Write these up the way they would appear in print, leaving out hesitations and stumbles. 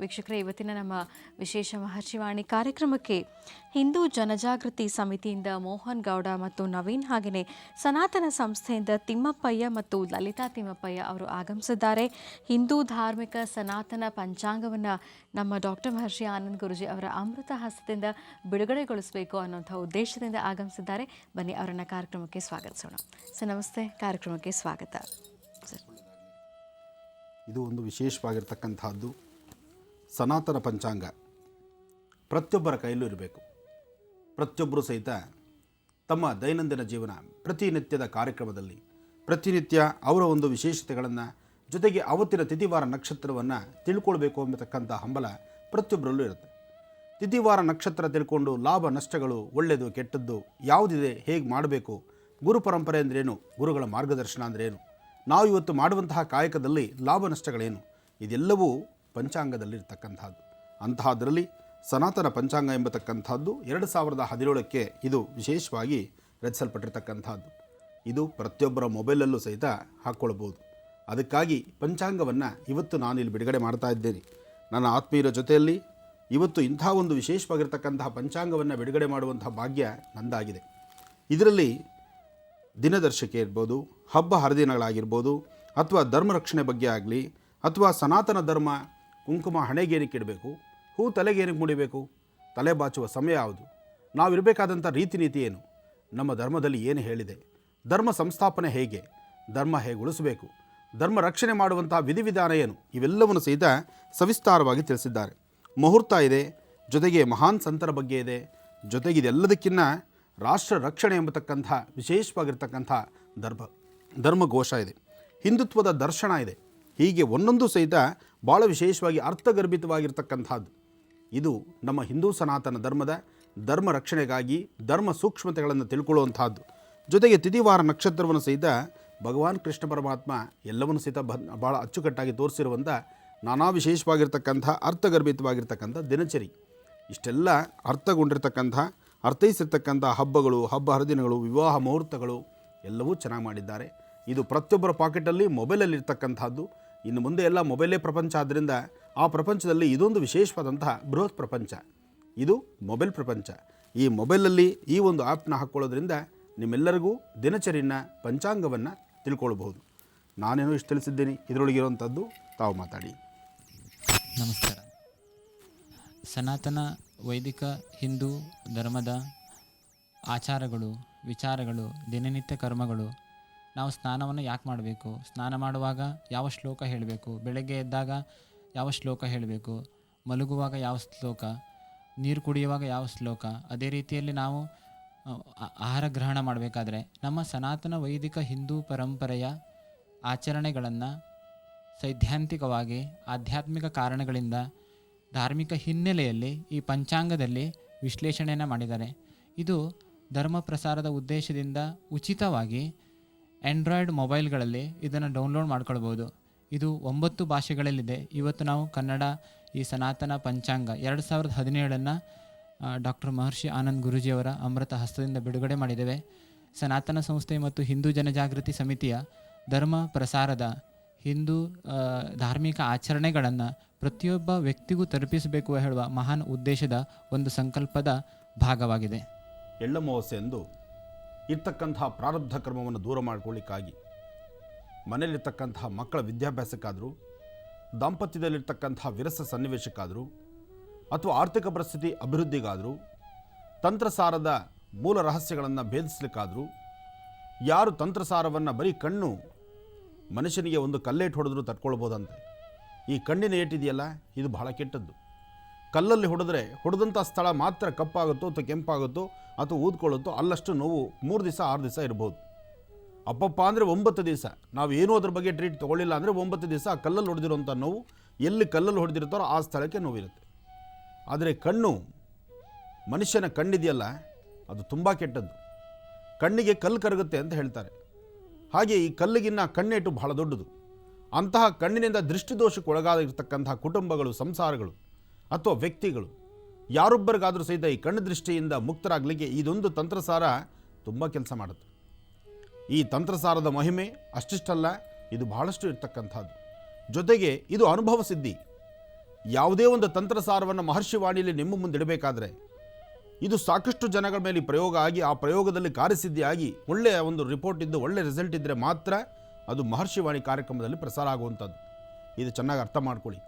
ವೀಕ್ಷಕರೇ, ಇವತ್ತಿನ ನಮ್ಮ ವಿಶೇಷ ಮಹರ್ಷಿವಾಣಿ ಕಾರ್ಯಕ್ರಮಕ್ಕೆ ಹಿಂದೂ ಜನಜಾಗೃತಿ ಸಮಿತಿಯಿಂದ ಮೋಹನ್ ಗೌಡ ಮತ್ತು ನವೀನ್, ಹಾಗೆಯೇ ಸನಾತನ ಸಂಸ್ಥೆಯಿಂದ ತಿಮ್ಮಪ್ಪಯ್ಯ ಮತ್ತು ಲಲಿತಾ ತಿಮ್ಮಪ್ಪಯ್ಯ ಅವರು ಆಗಮಿಸಿದ್ದಾರೆ. ಹಿಂದೂ ಧಾರ್ಮಿಕ ಸನಾತನ ಪಂಚಾಂಗವನ್ನು ನಮ್ಮ ಡಾಕ್ಟರ್ ಮಹರ್ಷಿ ಆನಂದ್ ಗುರೂಜಿ ಅವರ ಅಮೃತ ಹಸ್ತದಿಂದ ಬಿಡುಗಡೆಗೊಳಿಸಬೇಕು ಅನ್ನುವಂಥ ಉದ್ದೇಶದಿಂದ ಆಗಮಿಸಿದ್ದಾರೆ. ಬನ್ನಿ ಅವರನ್ನು ಕಾರ್ಯಕ್ರಮಕ್ಕೆ ಸ್ವಾಗತಿಸೋಣ. ಸರ್ ನಮಸ್ತೆ, ಕಾರ್ಯಕ್ರಮಕ್ಕೆ ಸ್ವಾಗತ. ಸರ್, ಇದು ಒಂದು ವಿಶೇಷವಾಗಿರ್ತಕ್ಕಂಥದ್ದು ಸನಾತನ ಪಂಚಾಂಗ ಪ್ರತಿಯೊಬ್ಬರ ಕೈಯಲ್ಲೂ ಇರಬೇಕು. ಪ್ರತಿಯೊಬ್ಬರೂ ಸಹಿತ ತಮ್ಮ ದೈನಂದಿನ ಜೀವನ ಪ್ರತಿನಿತ್ಯದ ಕಾರ್ಯಕ್ರಮದಲ್ಲಿ ಪ್ರತಿನಿತ್ಯ ಅವರ ಒಂದು ವಿಶೇಷತೆಗಳನ್ನು ಜೊತೆಗೆ ಅವತ್ತಿನ ತಿಥಿವಾರ ನಕ್ಷತ್ರವನ್ನು ತಿಳ್ಕೊಳ್ಬೇಕು ಎಂಬತಕ್ಕಂಥ ಹಂಬಲ ಪ್ರತಿಯೊಬ್ಬರಲ್ಲೂ ಇರುತ್ತೆ. ತಿಥಿವಾರ ನಕ್ಷತ್ರ ತಿಳ್ಕೊಂಡು ಲಾಭ ನಷ್ಟಗಳು, ಒಳ್ಳೆಯದು ಕೆಟ್ಟದ್ದು ಯಾವುದಿದೆ, ಹೇಗೆ ಮಾಡಬೇಕು, ಗುರು ಪರಂಪರೆ ಅಂದ್ರೇನು, ಗುರುಗಳ ಮಾರ್ಗದರ್ಶನ ಅಂದ್ರೇನು, ನಾವು ಇವತ್ತು ಮಾಡುವಂತಹ ಕಾಯಕದಲ್ಲಿ ಲಾಭ ನಷ್ಟಗಳೇನು, ಇದೆಲ್ಲವೂ ಪಂಚಾಂಗದಲ್ಲಿರ್ತಕ್ಕಂಥದ್ದು. ಅಂತಹದರಲ್ಲಿ ಸನಾತನ ಪಂಚಾಂಗ ಎಂಬತಕ್ಕಂಥದ್ದು 2017ಕ್ಕೆ ಇದು ವಿಶೇಷವಾಗಿ ರಚಿಸಲ್ಪಟ್ಟಿರ್ತಕ್ಕಂಥದ್ದು. ಇದು ಪ್ರತಿಯೊಬ್ಬರ ಮೊಬೈಲಲ್ಲೂ ಸಹಿತ ಹಾಕ್ಕೊಳ್ಬೋದು. ಅದಕ್ಕಾಗಿ ಪಂಚಾಂಗವನ್ನು ಇವತ್ತು ನಾನು ಇಲ್ಲಿ ಬಿಡುಗಡೆ ಮಾಡ್ತಾ ಇದ್ದೇನೆ. ನನ್ನ ಆತ್ಮೀಯರ ಜೊತೆಯಲ್ಲಿ ಇವತ್ತು ಇಂಥ ಒಂದು ವಿಶೇಷವಾಗಿರ್ತಕ್ಕಂತಹ ಪಂಚಾಂಗವನ್ನು ಬಿಡುಗಡೆ ಮಾಡುವಂಥ ಭಾಗ್ಯ ನಂದಾಗಿದೆ. ಇದರಲ್ಲಿ ದಿನದರ್ಶಿಕೆ ಇರ್ಬೋದು, ಹಬ್ಬ ಹರಿದಿನಗಳಾಗಿರ್ಬೋದು, ಅಥವಾ ಧರ್ಮ ರಕ್ಷಣೆ ಬಗ್ಗೆ ಆಗಲಿ, ಅಥವಾ ಸನಾತನ ಧರ್ಮ ಕುಂಕುಮ ಹಣೆಗೇನಕ್ಕೆ ಇಡಬೇಕು, ಹೂ ತಲೆಗೇನಕ್ಕೆ ಮುಡಿಬೇಕು, ತಲೆ ಬಾಚುವ ಸಮಯ ಯಾವುದು, ನಾವಿರಬೇಕಾದಂಥ ರೀತಿ ನೀತಿ ಏನು, ನಮ್ಮ ಧರ್ಮದಲ್ಲಿ ಏನು ಹೇಳಿದೆ, ಧರ್ಮ ಸಂಸ್ಥಾಪನೆ ಹೇಗೆ, ಧರ್ಮ ಹೇಗೆ ಉಳಿಸಬೇಕು, ಧರ್ಮ ರಕ್ಷಣೆ ಮಾಡುವಂಥ ವಿಧಿವಿಧಾನ ಏನು, ಇವೆಲ್ಲವನ್ನು ಸಹಿತ ಸವಿಸ್ತಾರವಾಗಿ ತಿಳಿಸಿದ್ದಾರೆ. ಮುಹೂರ್ತ ಇದೆ, ಜೊತೆಗೆ ಮಹಾನ್ ಸಂತರ ಬಗ್ಗೆ ಇದೆ, ಜೊತೆಗೆ ಇದೆಲ್ಲದಕ್ಕಿಂತ ರಾಷ್ಟ್ರ ರಕ್ಷಣೆ ಎಂಬತಕ್ಕಂಥ ವಿಶೇಷವಾಗಿರ್ತಕ್ಕಂಥ ಧರ್ಮಘೋಷ ಇದೆ, ಹಿಂದುತ್ವದ ದರ್ಶನ ಇದೆ. ಹೀಗೆ ಒಂದೊಂದು ಸಹಿತ ಭಾಳ ವಿಶೇಷವಾಗಿ ಅರ್ಥಗರ್ಭಿತವಾಗಿರ್ತಕ್ಕಂಥದ್ದು. ಇದು ನಮ್ಮ ಹಿಂದೂ ಸನಾತನ ಧರ್ಮದ ಧರ್ಮ ರಕ್ಷಣೆಗಾಗಿ ಧರ್ಮ ಸೂಕ್ಷ್ಮತೆಗಳನ್ನು ತಿಳ್ಕೊಳ್ಳುವಂಥದ್ದು. ಜೊತೆಗೆ ತಿಥಿವಾರ ನಕ್ಷತ್ರವನ್ನು ಸಹಿತ ಭಗವಾನ್ ಕೃಷ್ಣ ಪರಮಾತ್ಮ ಎಲ್ಲವನ್ನು ಸಹಿತ ಭಾಳ ಅಚ್ಚುಕಟ್ಟಾಗಿ ತೋರಿಸಿರುವಂಥ ನಾನಾ ವಿಶೇಷವಾಗಿರ್ತಕ್ಕಂಥ ಅರ್ಥಗರ್ಭಿತವಾಗಿರ್ತಕ್ಕಂಥ ದಿನಚರಿ. ಇಷ್ಟೆಲ್ಲ ಅರ್ಥಗೊಂಡಿರ್ತಕ್ಕಂಥ ಅರ್ಥೈಸಿರ್ತಕ್ಕಂಥ ಹಬ್ಬಗಳು, ಹಬ್ಬ ಹರಿದಿನಗಳು, ವಿವಾಹ ಮುಹೂರ್ತಗಳು ಎಲ್ಲವೂ ಚೆನ್ನಾಗಿ ಮಾಡಿದ್ದಾರೆ. ಇದು ಪ್ರತಿಯೊಬ್ಬರ ಪಾಕೆಟಲ್ಲಿ ಮೊಬೈಲಲ್ಲಿ ಇರ್ತಕ್ಕಂಥದ್ದು. ಇನ್ನು ಮುಂದೆ ಎಲ್ಲ ಮೊಬೈಲೇ ಪ್ರಪಂಚ ಆದ್ದರಿಂದ ಆ ಪ್ರಪಂಚದಲ್ಲಿ ಇದೊಂದು ವಿಶೇಷವಾದಂತಹ ಬೃಹತ್ ಪ್ರಪಂಚ. ಇದು ಮೊಬೈಲ್ ಪ್ರಪಂಚ. ಈ ಮೊಬೈಲಲ್ಲಿ ಈ ಒಂದು ಆ್ಯಪ್ನ ಹಾಕ್ಕೊಳ್ಳೋದ್ರಿಂದ ನಿಮ್ಮೆಲ್ಲರಿಗೂ ದಿನಚರಿನ ಪಂಚಾಂಗವನ್ನು ತಿಳ್ಕೊಳ್ಬಹುದು. ನಾನೇನೋ ಇಷ್ಟು ತಿಳಿಸಿದ್ದೀನಿ, ಇದರೊಳಗಿರುವಂಥದ್ದು ತಾವು ಮಾತಾಡಿ. ನಮಸ್ಕಾರ. ಸನಾತನ ವೈದಿಕ ಹಿಂದೂ ಧರ್ಮದ ಆಚಾರಗಳು, ವಿಚಾರಗಳು, ದಿನನಿತ್ಯ ಕರ್ಮಗಳು, ನಾವು ಸ್ನಾನವನ್ನು ಯಾಕೆ ಮಾಡಬೇಕು, ಸ್ನಾನ ಮಾಡುವಾಗ ಯಾವ ಶ್ಲೋಕ ಹೇಳಬೇಕು, ಬೆಳಗ್ಗೆ ಎದ್ದಾಗ ಯಾವ ಶ್ಲೋಕ ಹೇಳಬೇಕು, ಮಲಗುವಾಗ ಯಾವ ಶ್ಲೋಕ, ನೀರು ಕುಡಿಯುವಾಗ ಯಾವ ಶ್ಲೋಕ, ಅದೇ ರೀತಿಯಲ್ಲಿ ನಾವು ಆಹಾರ ಗ್ರಹಣ ಮಾಡಬೇಕಾದ್ರೆ ನಮ್ಮ ಸನಾತನ ವೈದಿಕ ಹಿಂದೂ ಪರಂಪರೆಯ ಆಚರಣೆಗಳನ್ನು ಸೈದ್ಧಾಂತಿಕವಾಗಿ ಆಧ್ಯಾತ್ಮಿಕ ಕಾರಣಗಳಿಂದ ಧಾರ್ಮಿಕ ಹಿನ್ನೆಲೆಯಲ್ಲಿ ಈ ಪಂಚಾಂಗದಲ್ಲಿ ವಿಶ್ಲೇಷಣೆಯನ್ನು ಮಾಡಿದ್ದಾರೆ. ಇದು ಧರ್ಮ ಪ್ರಸಾರದ ಉದ್ದೇಶದಿಂದ ಉಚಿತವಾಗಿ ಆ್ಯಂಡ್ರಾಯ್ಡ್ ಮೊಬೈಲ್ಗಳಲ್ಲಿ ಇದನ್ನು ಡೌನ್ಲೋಡ್ ಮಾಡ್ಕೊಳ್ಬೋದು. ಇದು 9 ಭಾಷೆಗಳಲ್ಲಿದೆ. ಇವತ್ತು ನಾವು ಕನ್ನಡ ಈ ಸನಾತನ ಪಂಚಾಂಗ 2017 ಡಾಕ್ಟರ್ ಮಹರ್ಷಿ ಆನಂದ್ ಗುರೂಜಿಯವರ ಅಮೃತ ಹಸ್ತದಿಂದ ಬಿಡುಗಡೆ ಮಾಡಿದ್ದೇವೆ. ಸನಾತನ ಸಂಸ್ಥೆ ಮತ್ತು ಹಿಂದೂ ಜನಜಾಗೃತಿ ಸಮಿತಿಯ ಧರ್ಮ ಪ್ರಸಾರದ ಹಿಂದೂ ಧಾರ್ಮಿಕ ಆಚರಣೆಗಳನ್ನು ಪ್ರತಿಯೊಬ್ಬ ವ್ಯಕ್ತಿಗೂ ತಲುಪಿಸಬೇಕು ಹೇಳುವ ಮಹಾನ್ ಉದ್ದೇಶದ ಒಂದು ಸಂಕಲ್ಪದ ಭಾಗವಾಗಿದೆ. ಎಳ್ಳಮೋಸೆ ಎಂದು ಇರ್ತಕ್ಕಂತಹ ಪ್ರಾರಬ್ಧ ಕರ್ಮವನ್ನು ದೂರ ಮಾಡಿಕೊಳ್ಳಿಕ್ಕಾಗಿ ಮನೆಯಲ್ಲಿರ್ತಕ್ಕಂತಹ ಮಕ್ಕಳ ವಿದ್ಯಾಭ್ಯಾಸಕ್ಕಾದರೂ, ದಾಂಪತ್ಯದಲ್ಲಿರ್ತಕ್ಕಂತಹ ವಿರಸ ಸನ್ನಿವೇಶಕ್ಕಾದರೂ, ಅಥವಾ ಆರ್ಥಿಕ ಪರಿಸ್ಥಿತಿ ಅಭಿವೃದ್ಧಿಗಾದರೂ, ತಂತ್ರಸಾರದ ಮೂಲ ರಹಸ್ಯಗಳನ್ನು ಭೇದಿಸಲಿಕ್ಕಾದರೂ, ಯಾರು ತಂತ್ರಸಾರವನ್ನು ಬರೀ ಕಣ್ಣು ಮನುಷ್ಯನಿಗೆ ಒಂದು ಕಲ್ಲೇಟು ಹೊಡೆದ್ರೂ ತಟ್ಕೊಳ್ಬೋದಂತೆ. ಈ ಕಣ್ಣಿನ ಏಟಿದೆಯಲ್ಲ, ಇದು ಬಹಳ ಕೆಟ್ಟದ್ದು. ಕಲ್ಲಲ್ಲಿ ಹೊಡೆದಂಥ ಸ್ಥಳ ಮಾತ್ರ ಕಪ್ಪಾಗುತ್ತೋ ಅಥವಾ ಕೆಂಪಾಗುತ್ತೋ ಅಥವಾ ಊದ್ಕೊಳ್ಳುತ್ತೋ, ಅಲ್ಲಷ್ಟು ನೋವು 3 ದಿವಸ 6 ದಿವಸ ಇರ್ಬೋದು. ಅಪ್ಪಪ್ಪ ಅಂದರೆ 9 ದಿವಸ ನಾವು ಏನೂ ಅದ್ರ ಬಗ್ಗೆ ಟ್ರೀಟ್ ತೊಗೊಳ್ಳಿಲ್ಲ ಅಂದರೆ 9 ದಿವಸ ಆ ಕಲ್ಲಲ್ಲಿ ಹೊಡೆದಿರೋಂಥ ನೋವು, ಎಲ್ಲಿ ಕಲ್ಲಲ್ಲಿ ಹೊಡೆದಿರ್ತಾರೋ ಆ ಸ್ಥಳಕ್ಕೆ ನೋವಿರುತ್ತೆ. ಆದರೆ ಕಣ್ಣು, ಮನುಷ್ಯನ ಕಣ್ಣಿದೆಯಲ್ಲ, ಅದು ತುಂಬ ಕೆಟ್ಟದ್ದು. ಕಣ್ಣಿಗೆ ಕಲ್ಲು ಕರಗುತ್ತೆ ಅಂತ ಹೇಳ್ತಾರೆ. ಹಾಗೆ ಈ ಕಲ್ಲಿಗಿನ್ನ ಕಣ್ಣೇಟು ಬಹಳ ದೊಡ್ಡದು. ಅಂತಹ ಕಣ್ಣಿನಿಂದ ದೃಷ್ಟಿದೋಷಕ್ಕೆ ಒಳಗಾಗಿರ್ತಕ್ಕಂತಹ ಕುಟುಂಬಗಳು, ಸಂಸಾರಗಳು ಅಥವಾ ವ್ಯಕ್ತಿಗಳು ಯಾರೊಬ್ಬರಿಗಾದರೂ ಸಹಿತ ಈ ಕಣ್ಣು ದೃಷ್ಟಿಯಿಂದ ಮುಕ್ತರಾಗಲಿಕ್ಕೆ ಇದೊಂದು ತಂತ್ರಸಾರ ತುಂಬ ಕೆಲಸ ಮಾಡುತ್ತೆ. ಈ ತಂತ್ರಸಾರದ ಮಹಿಮೆ ಅಷ್ಟಿಷ್ಟಲ್ಲ, ಇದು ಬಹಳಷ್ಟು ಇರ್ತಕ್ಕಂಥದ್ದು. ಜೊತೆಗೆ ಇದು ಅನುಭವ ಸಿದ್ಧಿ. ಯಾವುದೇ ಒಂದು ತಂತ್ರಸಾರವನ್ನು ಮಹರ್ಷಿ ವಾಣಿಯಲ್ಲಿ ನಿಮ್ಮ ಮುಂದಿಡಬೇಕಾದ್ರೆ ಇದು ಸಾಕಷ್ಟು ಜನಗಳ ಮೇಲೆ ಪ್ರಯೋಗ ಆಗಿ ಆ ಪ್ರಯೋಗದಲ್ಲಿ ಕಾರ್ಯಸಿದ್ಧಿಯಾಗಿ ಒಳ್ಳೆಯ ಒಂದು ರಿಪೋರ್ಟ್ ಇದ್ದು ಒಳ್ಳೆಯ ರಿಸಲ್ಟ್ ಇದ್ದರೆ ಮಾತ್ರ ಅದು ಮಹರ್ಷಿ ವಾಣಿ ಕಾರ್ಯಕ್ರಮದಲ್ಲಿ ಪ್ರಸಾರ ಆಗುವಂಥದ್ದು. ಇದು ಚೆನ್ನಾಗಿ ಅರ್ಥ ಮಾಡ್ಕೊಳ್ಳಿ.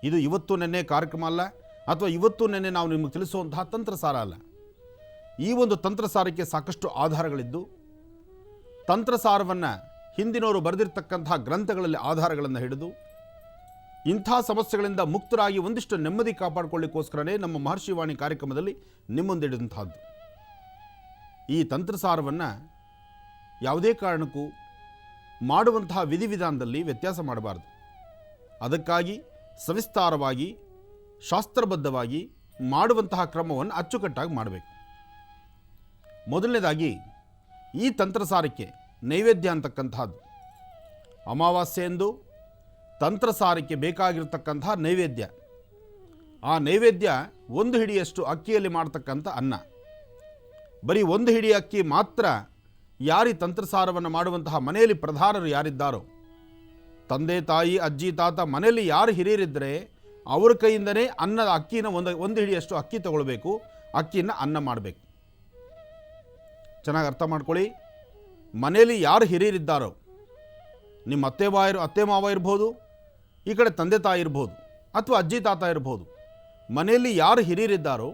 ಇದು ಇವತ್ತು ನೆನ್ನೆ ಕಾರ್ಯಕ್ರಮ ಅಲ್ಲ, ಅಥವಾ ಇವತ್ತು ನೆನ್ನೆ ನಾವು ನಿಮಗೆ ತಿಳಿಸುವಂತಹ ತಂತ್ರಸಾರ ಅಲ್ಲ. ಈ ಒಂದು ತಂತ್ರಸಾರಕ್ಕೆ ಸಾಕಷ್ಟು ಆಧಾರಗಳಿದ್ದು, ತಂತ್ರಸಾರವನ್ನು ಹಿಂದಿನವರು ಬರೆದಿರ್ತಕ್ಕಂತಹ ಗ್ರಂಥಗಳಲ್ಲಿ ಆಧಾರಗಳನ್ನು ಹಿಡಿದು ಇಂಥ ಸಮಸ್ಯೆಗಳಿಂದ ಮುಕ್ತರಾಗಿ ಒಂದಿಷ್ಟು ನೆಮ್ಮದಿ ಕಾಪಾಡಿಕೊಳ್ಳಿಕ್ಕೋಸ್ಕರನೇ ನಮ್ಮ ಮಹರ್ಷಿ ವಾಣಿ ಕಾರ್ಯಕ್ರಮದಲ್ಲಿ ನಿಮ್ಮೊಂದಿಡುವಂತಹದ್ದು. ಈ ತಂತ್ರಸಾರವನ್ನು ಯಾವುದೇ ಕಾರಣಕ್ಕೂ ಮಾಡುವಂತಹ ವಿಧಿವಿಧಾನದಲ್ಲಿ ವ್ಯತ್ಯಾಸ ಮಾಡಬಾರ್ದು. ಅದಕ್ಕಾಗಿ ಸವಿಸ್ತಾರವಾಗಿ ಶಾಸ್ತ್ರಬದ್ಧವಾಗಿ ಮಾಡುವಂತಹ ಕ್ರಮವನ್ನು ಅಚ್ಚುಕಟ್ಟಾಗಿ ಮಾಡಬೇಕು. ಮೊದಲನೇದಾಗಿ ಈ ತಂತ್ರಸಾರಕ್ಕೆ ನೈವೇದ್ಯ ಅಂತಕ್ಕಂಥದ್ದು, ಅಮಾವಾಸ್ಯೆಯಂದು ತಂತ್ರಸಾರಕ್ಕೆ ಬೇಕಾಗಿರ್ತಕ್ಕಂತಹ ನೈವೇದ್ಯ. ಆ ನೈವೇದ್ಯ 1 ಹಿಡಿಯಷ್ಟು ಅಕ್ಕಿಯಲ್ಲಿ ಮಾಡ್ತಕ್ಕಂಥ ಅನ್ನ. ಬರೀ 1 ಹಿಡಿ ಅಕ್ಕಿ ಮಾತ್ರ ಯಾರಿ ತಂತ್ರಸಾರವನ್ನು ಮಾಡುವಂತಹ ಮನೆಯಲ್ಲಿ ಪ್ರಧಾನರು ಯಾರಿದ್ದಾರೋ, ತಂದೆ ತಾಯಿ ಅಜ್ಜಿ ತಾತ ಮನೆಯಲ್ಲಿ ಯಾರು ಹಿರಿಯರಿದ್ದರೆ ಅವ್ರ ಕೈಯಿಂದನೇ ಅನ್ನದ ಅಕ್ಕಿನ ಒಂದು ಹಿಡಿಯಷ್ಟು ಅಕ್ಕಿ ತಗೊಳ್ಬೇಕು. ಅಕ್ಕಿನ ಅನ್ನ ಮಾಡಬೇಕು. ಚೆನ್ನಾಗಿ ಅರ್ಥ ಮಾಡ್ಕೊಳ್ಳಿ. ಮನೆಯಲ್ಲಿ ಯಾರು ಹಿರಿಯರಿದ್ದಾರೋ, ನಿಮ್ಮ ಅತ್ತೆ ಮಾವ ಇರ್ಬೋದು, ಈ ಕಡೆ ತಂದೆ ತಾಯಿ ಇರ್ಬೋದು, ಅಥವಾ ಅಜ್ಜಿ ತಾತ ಇರ್ಬೋದು, ಮನೆಯಲ್ಲಿ ಯಾರು ಹಿರಿಯರಿದ್ದಾರೋ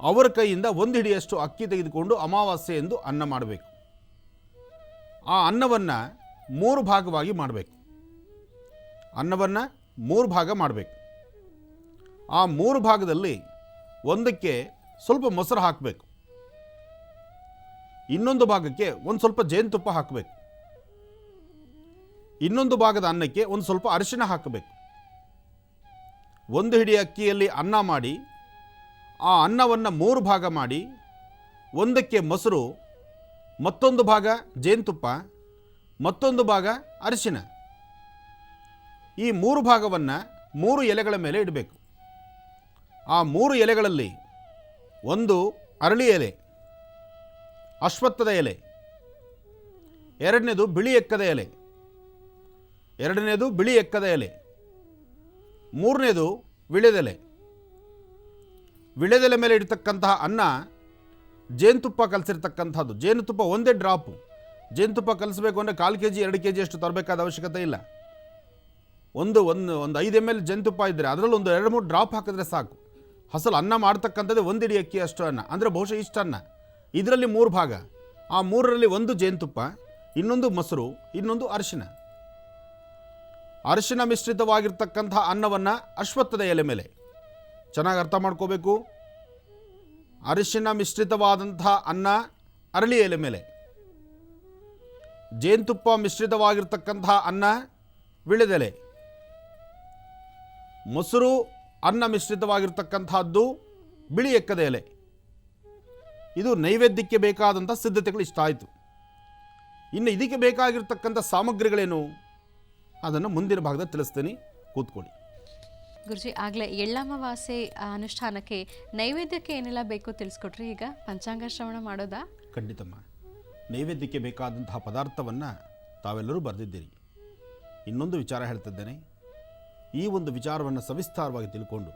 ಅವರ ಕೈಯಿಂದ 1 ಹಿಡಿಯಷ್ಟು ಅಕ್ಕಿ ತೆಗೆದುಕೊಂಡು ಅಮಾವಾಸ್ಯೆ ಎಂದು ಅನ್ನ ಮಾಡಬೇಕು. ಆ ಅನ್ನವನ್ನು 3 ಭಾಗವಾಗಿ ಮಾಡಬೇಕು. ಅನ್ನವನ್ನು 3 ಭಾಗ ಮಾಡಬೇಕು. ಆ 3 ಭಾಗದಲ್ಲಿ ಒಂದಕ್ಕೆ ಸ್ವಲ್ಪ ಮೊಸರು ಹಾಕಬೇಕು, ಇನ್ನೊಂದು ಭಾಗಕ್ಕೆ ಒಂದು ಸ್ವಲ್ಪ ಜೇನುತುಪ್ಪ ಹಾಕಬೇಕು, ಇನ್ನೊಂದು ಭಾಗದ ಅನ್ನಕ್ಕೆ ಒಂದು ಸ್ವಲ್ಪ ಅರಿಶಿಣ ಹಾಕಬೇಕು. 1 ಹಿಡಿ ಅಕ್ಕಿಯಲ್ಲಿ ಅನ್ನ ಮಾಡಿ ಆ ಅನ್ನವನ್ನು 3 ಭಾಗ ಮಾಡಿ, ಒಂದಕ್ಕೆ ಮೊಸರು, ಮತ್ತೊಂದು ಭಾಗ ಜೇನುತುಪ್ಪ, ಮತ್ತೊಂದು ಭಾಗ ಅರಿಶಿಣ, ಈ 3 ಭಾಗವನ್ನು 3 ಎಲೆಗಳ ಮೇಲೆ ಇಡಬೇಕು. ಆ 3 ಎಲೆಗಳಲ್ಲಿ ಒಂದು ಅರಳಿ ಎಲೆ, ಅಶ್ವತ್ಥದ ಎಲೆ, ಎರಡನೇದು ಬಿಳಿ ಎಕ್ಕದ ಎಲೆ, ಮೂರನೇದು ವಿಳೆದೆಲೆ. ವಿಳೆದೆಲೆ ಮೇಲೆ ಇಡ್ತಕ್ಕಂತಹ ಅನ್ನ ಜೇನುತುಪ್ಪ ಕಲಸಿರ್ತಕ್ಕಂಥದ್ದು. ಜೇನುತುಪ್ಪ ಒಂದೇ ಡ್ರಾಪು. ಜೇನುತುಪ್ಪ ಕಲಿಸಬೇಕು ಅಂದರೆ 1/4 kg 2 kg ಅಷ್ಟು ತರಬೇಕಾದ ಅವಶ್ಯಕತೆ ಇಲ್ಲ. ಒಂದು 5 ml ಜೇನುತುಪ್ಪ ಇದ್ದರೆ ಅದರಲ್ಲಿ ಒಂದು 2-3 ಡ್ರಾಪ್ ಹಾಕಿದ್ರೆ ಸಾಕು. ಅಸಲು ಅನ್ನ ಮಾಡ್ತಕ್ಕಂಥದ್ದೇ 1 ಹಿಡಿ ಅಕ್ಕಿ ಅಷ್ಟು ಅನ್ನ, ಅಂದರೆ ಬಹುಶಃ ಇಷ್ಟು ಅನ್ನ. ಇದರಲ್ಲಿ 3 ಭಾಗ. ಆ 3ರಲ್ಲಿ ಒಂದು ಜೇನುತುಪ್ಪ, ಇನ್ನೊಂದು ಮೊಸರು, ಇನ್ನೊಂದು ಅರಿಶಿಣ. ಅರಿಶಿಣ ಮಿಶ್ರಿತವಾಗಿರ್ತಕ್ಕಂಥ ಅನ್ನವನ್ನು ಅಶ್ವತ್ಥದ ಎಲೆ ಮೇಲೆ, ಚೆನ್ನಾಗಿ ಅರ್ಥ ಮಾಡ್ಕೋಬೇಕು. ಅರಿಶಿಣ ಮಿಶ್ರಿತವಾದಂಥ ಅನ್ನ ಅರಳಿ ಎಲೆ ಮೇಲೆ, ಜೇನುತುಪ್ಪ ಮಿಶ್ರಿತವಾಗಿರ್ತಕ್ಕಂಥ ಅನ್ನ ವಿಳೆದೆಲೆ, ಮೊಸರು ಅನ್ನ ಮಿಶ್ರಿತವಾಗಿರ್ತಕ್ಕಂಥದ್ದು ಬಿಳಿ ಎಕ್ಕದ ಎಲೆ. ಇದು ನೈವೇದ್ಯಕ್ಕೆ ಬೇಕಾದಂಥ ಸಿದ್ಧತೆಗಳು ಇಷ್ಟ ಆಯಿತು. ಇನ್ನು ಇದಕ್ಕೆ ಬೇಕಾಗಿರ್ತಕ್ಕಂಥ ಸಾಮಗ್ರಿಗಳೇನು ಅದನ್ನು ಮುಂದಿನ ಭಾಗದಲ್ಲಿ ತಿಳಿಸ್ತೀನಿ, ಕೂತ್ಕೊಳ್ಳಿ. ಗುರುಜಿ, ಆಗಲೇ ಎಳ್ಳಮಾವಾಸ್ಯೆ ಅನುಷ್ಠಾನಕ್ಕೆ ನೈವೇದ್ಯಕ್ಕೆ ಏನೆಲ್ಲ ಬೇಕು ತಿಳಿಸ್ಕೊಟ್ರಿ. ಈಗ ಪಂಚಾಂಗ ಶ್ರವಣ ಮಾಡೋದಾ? ಖಂಡಿತಮ್ಮ. ನೈವೇದ್ಯಕ್ಕೆ ಬೇಕಾದಂತಹ ಪದಾರ್ಥವನ್ನು ತಾವೆಲ್ಲರೂ ಬರೆದಿದ್ದೀರಿ. ಇನ್ನೊಂದು ವಿಚಾರ ಹೇಳ್ತಿದ್ದೇನೆ. ಈ ಒಂದು ವಿಚಾರವನ್ನು ಸವಿಸ್ತಾರವಾಗಿ ತಿಳ್ಕೊಂಡು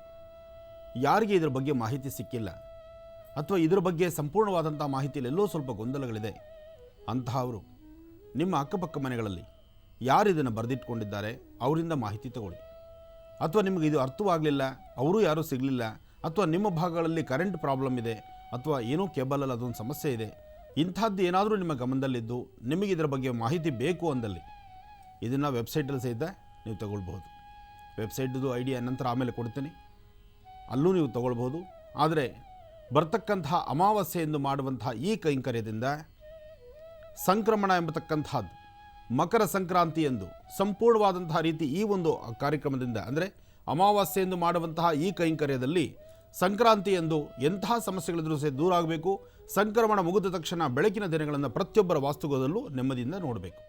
ಯಾರಿಗೆ ಇದರ ಬಗ್ಗೆ ಮಾಹಿತಿ ಸಿಕ್ಕಿಲ್ಲ ಅಥವಾ ಇದರ ಬಗ್ಗೆ ಸಂಪೂರ್ಣವಾದಂಥ ಮಾಹಿತಿಯಲ್ಲಿ ಎಲ್ಲೋ ಸ್ವಲ್ಪ ಗೊಂದಲಗಳಿದೆ ಅಂತಹವರು ನಿಮ್ಮ ಅಕ್ಕಪಕ್ಕ ಮನೆಗಳಲ್ಲಿ ಯಾರು ಇದನ್ನು ಬರೆದಿಟ್ಕೊಂಡಿದ್ದಾರೆ ಅವರಿಂದ ಮಾಹಿತಿ ತಗೊಳ್ಳಿ. ಅಥವಾ ನಿಮಗೆ ಇದು ಅರ್ಥವಾಗಲಿಲ್ಲ, ಅವರು ಯಾರೂ ಸಿಗಲಿಲ್ಲ, ಅಥವಾ ನಿಮ್ಮ ಭಾಗಗಳಲ್ಲಿ ಕರೆಂಟ್ ಪ್ರಾಬ್ಲಮ್ ಇದೆ, ಅಥವಾ ಏನೋ ಕೇಬಲಲ್ಲಿ ಅದೊಂದು ಸಮಸ್ಯೆ ಇದೆ, ಇಂಥದ್ದು ಏನಾದರೂ ನಿಮ್ಮ ಗಮನದಲ್ಲಿದ್ದು ನಿಮಗೆ ಇದರ ಬಗ್ಗೆ ಮಾಹಿತಿ ಬೇಕು ಅಂದಲ್ಲಿ ಇದನ್ನು ವೆಬ್ಸೈಟಲ್ಲಿ ಸಹಿತ ನೀವು ತಗೊಳ್ಬಹುದು. ವೆಬ್ಸೈಟ್ದು ಐಡಿಯಾ ನಂತರ ಆಮೇಲೆ ಕೊಡ್ತೀನಿ, ಅಲ್ಲೂ ನೀವು ತಗೊಳ್ಬೋದು. ಆದರೆ ಬರ್ತಕ್ಕಂತಹ ಅಮಾವಾಸ್ಯೆಯೆಂದು ಮಾಡುವಂತಹ ಈ ಕೈಂಕರ್ಯದಿಂದ ಸಂಕ್ರಮಣ ಎಂಬತಕ್ಕಂಥದ್ದು ಮಕರ ಸಂಕ್ರಾಂತಿಯೆಂದು ಸಂಪೂರ್ಣವಾದಂತಹ ರೀತಿ ಈ ಒಂದು ಕಾರ್ಯಕ್ರಮದಿಂದ, ಅಂದರೆ ಅಮಾವಾಸ್ಯೆಯೆಂದು ಮಾಡುವಂತಹ ಈ ಕೈಂಕರ್ಯದಲ್ಲಿ ಸಂಕ್ರಾಂತಿಯೆಂದು ಎಂತಹ ಸಮಸ್ಯೆಗಳಿದ್ರೂ ಸಹ ದೂರ ಆಗಬೇಕು. ಸಂಕ್ರಮಣ ಮುಗಿದ ತಕ್ಷಣ ಬೆಳಕಿನ ದಿನಗಳನ್ನು ಪ್ರತಿಯೊಬ್ಬರ ವಾಸ್ತುಗೋದಲ್ಲೂ ನೆಮ್ಮದಿಯಿಂದ ನೋಡಬೇಕು.